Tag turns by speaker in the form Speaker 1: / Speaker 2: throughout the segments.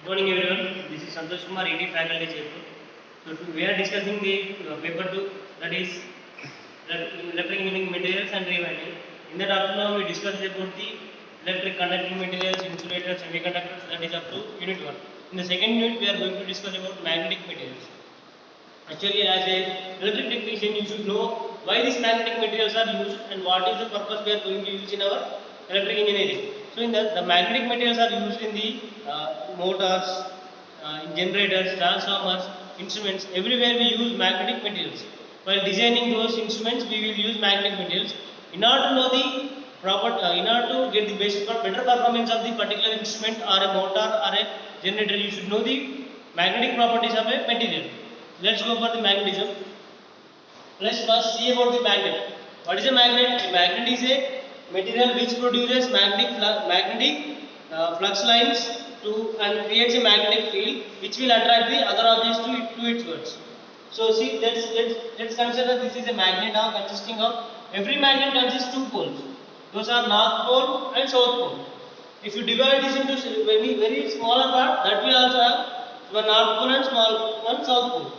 Speaker 1: Good morning everyone. This is Santosh Kumar, ED faculty chairman. We are discussing the paper 2, that is electric engineering materials and rewinding. In that afternoon we discussed about the electric conducting materials, insulators, semiconductors, that is up to unit 1. In the second unit we are going to discuss about magnetic materials. Actually, as a electric technician, you should know why these magnetic materials are used and what is the purpose we are going to use in our electric engineering. So, in the magnetic materials are used in the motors, in generators, transformers, instruments. Everywhere we use magnetic materials. While designing those instruments, we will use magnetic materials. In order to know the in order to get the better performance of the particular instrument or a motor or a generator, you should know the magnetic properties of a material. Let's go for the magnetism. Let's first see about the magnet. What is a magnet? A magnet is a material which produces magnetic flux lines and creates a magnetic field which will attract the other objects to its wards. So see, let's consider this is a magnet consisting of every magnet consists two poles. Those are north pole and south pole. If you divide this into very smaller part, that will also have one north pole and small one south pole.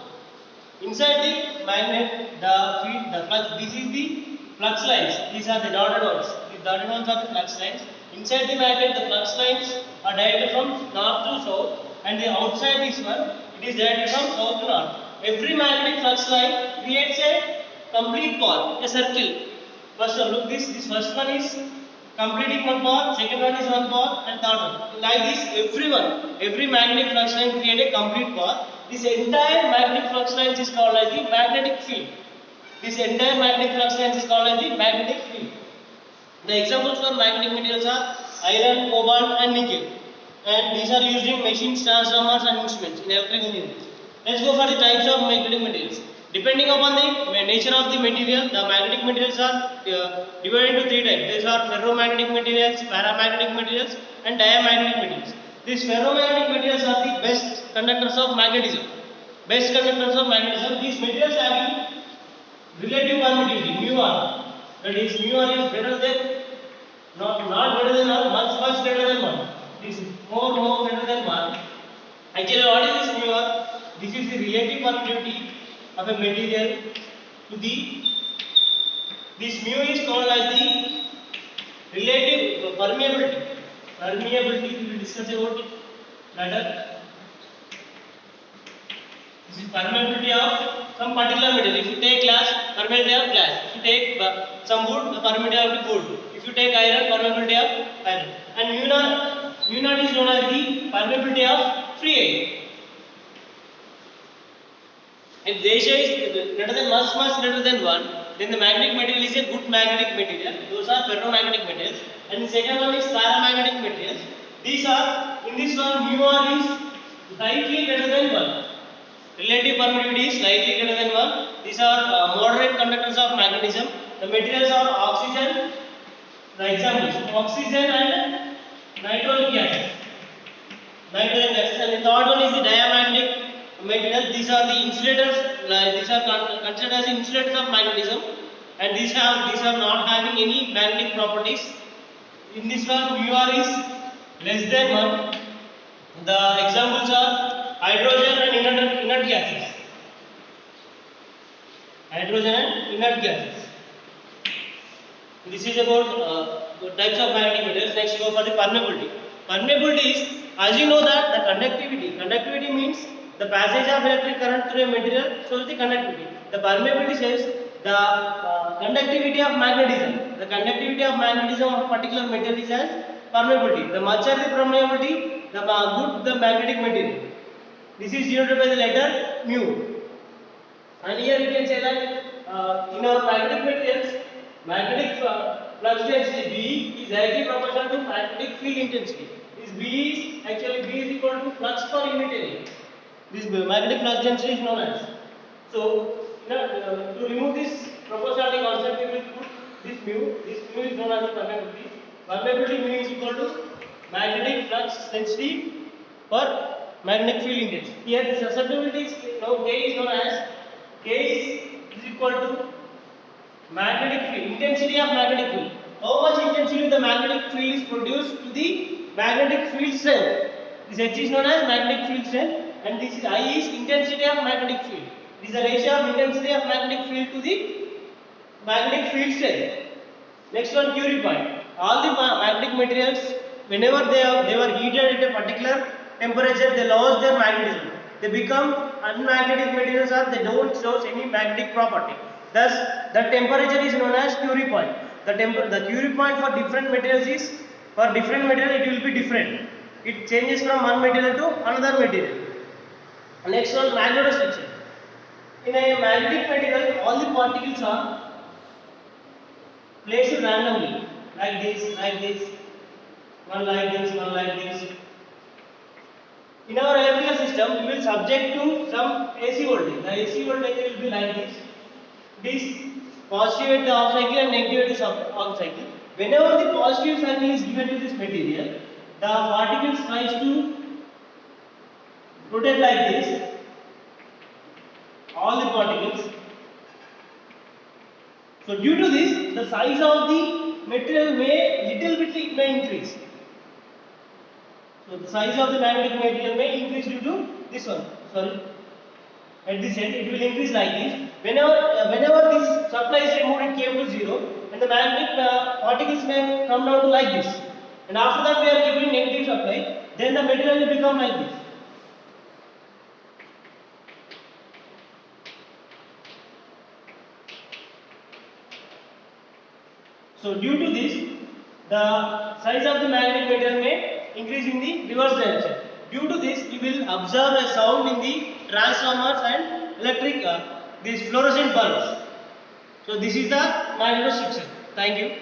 Speaker 1: Inside the magnet, the flux, this is the flux lines. These are the dotted ones. The dotted ones are the flux lines. Inside the magnet, the flux lines are directed from north to south, and the outside this one, it is directed from south to north. Every magnetic flux line creates a complete path, a circle. First, look this. This first one is completing one path, second one is one path, and third one. Like this, every magnetic flux line create a complete path. This entire magnetic flux lines is called as the magnetic field. This entire magnetic flux lines is called as the magnetic field. The examples for magnetic materials are iron, cobalt, and nickel. And these are used in machines, transformers, and instruments in electric engineering. Let's go for the types of magnetic materials. Depending upon the nature of the material, the magnetic materials are divided into three types. These are ferromagnetic materials, paramagnetic materials, and diamagnetic materials. These ferromagnetic materials are the best conductors of magnetism. Best conductors of magnetism. These materials have relative permittivity, mu r. That is, mu r is greater than, not greater than or much greater than 1. This is more greater than 1. Actually, what is this mu r? This is the relative permittivity of a material to the, this mu is called as the relative permeability. Permeability, we will discuss about it later. This is permeability of some particular material. If you take glass, permeability of glass. If you take some wood, the permeability of wood. If you take iron, permeability of iron. And mu naught is known as the permeability of free air. If the ratio is greater than much greater than 1, then the magnetic material is a good magnetic material. Those are ferromagnetic materials. And the second one is paramagnetic materials. These are, in this one, mu r is slightly greater than 1. Relative permittivity is slightly greater than 1. These are moderate conductors of magnetism. The materials are oxygen. The examples: oxygen and nitrogen gases. Nitrogen gases. And the third one is the diamagnetic material. These are the insulators. These are considered as insulators of magnetism, and these are not having any magnetic properties. In this one, mu r is less than 1. The examples are hydrogen and inert gases. Hydrogen and inert gases. This is about the types of magnetic materials. Next, go for the permeability. Permeability is, as you know that the conductivity. Conductivity means the passage of electric current through a material shows the conductivity. The permeability says the conductivity of magnetism. The conductivity of magnetism of a particular material is as permeability. The much are the permeability, the good the magnetic material. This is denoted by the letter mu. And here you can say that in our magnetic materials, magnetic flux density B is directly proportional to magnetic field intensity. This B is equal to flux per unit area. This magnetic flux density is known as. So, to remove this proportionality concept, we will put this mu. This mu is known as permeability. Permeability mu is equal to magnetic flux density per magnetic field intensity. Here, the susceptibility is now K is known as is equal to magnetic field, intensity of magnetic field. How much intensity the magnetic field is produced to the magnetic field strength. This H is known as magnetic field strength, and this is I is intensity of magnetic field. It is the ratio of intensity of magnetic field to the magnetic field strength. Next one, Curie point. All the magnetic materials, whenever they were heated at a particular temperature, they lost their magnetism. They become unmagnetic materials, or they don't show any magnetic property. Thus, the temperature is known as Curie point. The Curie point for different materials is, for different material it will be different. It changes from one material to another material. Next one, magnetostriction. In a magnetic material, all the particles are placed randomly, like this, one like this, one like this. In our electrical system, we will subject to some AC voltage. The AC voltage will be like this. This positive at the off cycle and negative at the on cycle. Whenever the positive cycle is given to this material, the particles tries to rotate like this. All the particles. So due to this, the size of the material may increase. So the size of the magnetic material may increase due to this one. Sorry. At this end, it will increase like this. Whenever this supply is removed, it came to 0, and the magnetic particles may come down to like this. And after that, we are giving negative supply. Then the material will become like this. So due to this, the size of the magnetic material may increase in the reverse direction. Due to this, you will observe a sound in the transformers and electric these fluorescent bulbs. So this is the magnetostriction. Thank you.